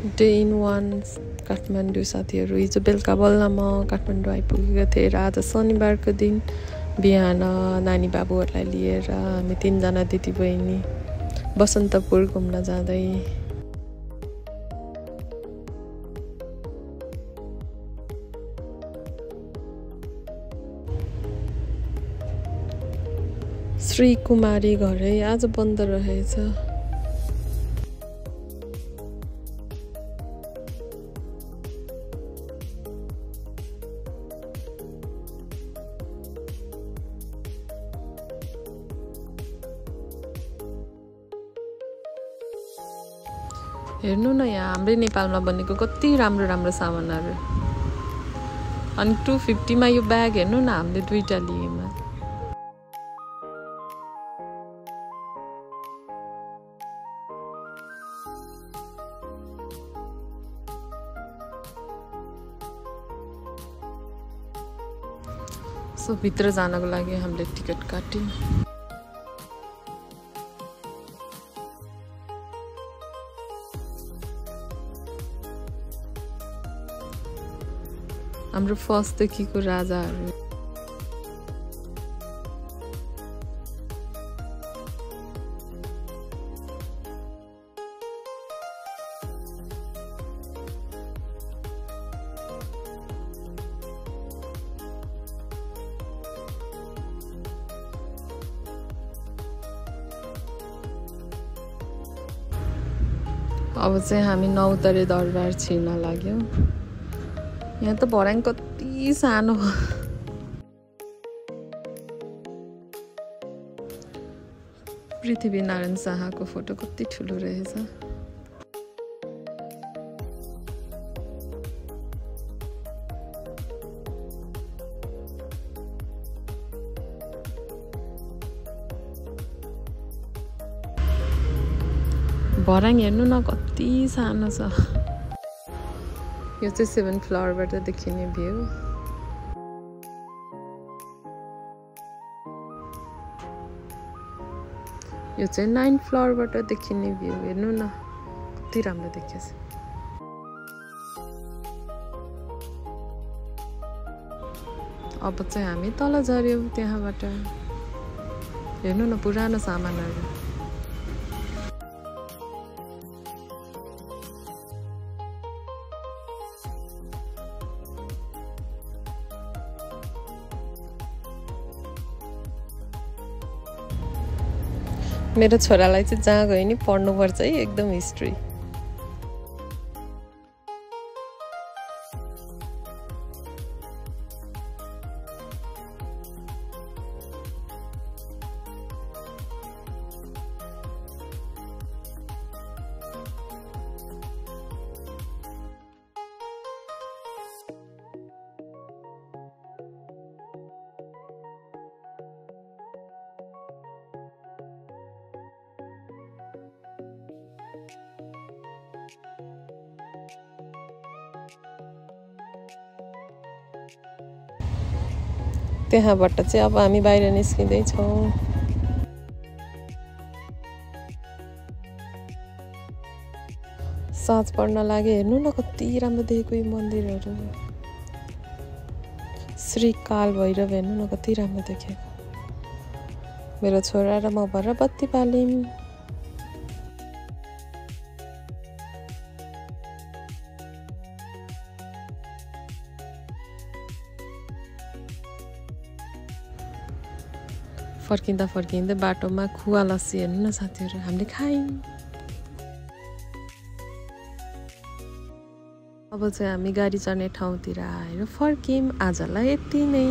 Day in one Kathmandu साथीहरू। हिजो बेलुका बल्ल म काठमाडौँ आइपुगेको थिएँ र आज शनिबारको दिन बिहान नानी बाबुहरूलाई लिएर हामी 3 जना दिदीबहिनी बसन्तपुर घुम्न जाँदै। श्री कुमारी घरै आज बन्द रहेछ। हेर्नु न यहाँ हाम्रै नेपालमा बनेको कति राम्रो राम्रो सामानहरू। अनि 250 मा यो ब्याग हेर्नु न, हामीले 2टा लिएमा। सो भित्र जानको लागि हामीले टिकट काट्यौं। हाम्रो फर्स्टदेखिको राजाहरू। अब चाहिँ हामी नौतरे दरबार छिर्न लाग्यौं। यहाँ त भर्याङ कति सानो। पृथ्वीनारायण शाहको फोटो कति ठुलो रहेछ। भर्याङ हेर्नु न कति सानो छ। यो चाहिँ 7th फ्लोरबाट देखिने भ्यू। यो चाहिँ 9th फ्लोरबाट देखिने भ्यू। हेर्नु न कति राम्रो देखिन्छ। अब चाहिँ हामी तल झर्यौं त्यहाँबाट। हेर्नु न पुरानो सामानहरू। मेरो छोरालाई चाहिँ जहाँ गयो नि पढ्नुपर्छ है एकदम हिस्ट्री। त्यहाँबाट चाहिँ अब हामी बाहिर निस्किँदै छौं। साँझ पर्न लाग्यो। हेर्नु न कति राम्रो देखेको यो मन्दिरहरू। श्री काल भैरव हेर्नु न कति राम्रो देखेको। मेरो छोरा र म भएर बत्ती बाल्यौं। फर्किँदा फर्किँदै बाटोमा खुवा लस्सी हेर्नु न साथीहरू हामीले खायौं। अब चाहिँ हामी गाडी चढ्ने ठाउँतिर आएर फर्कियौं। आजलाई यति नै।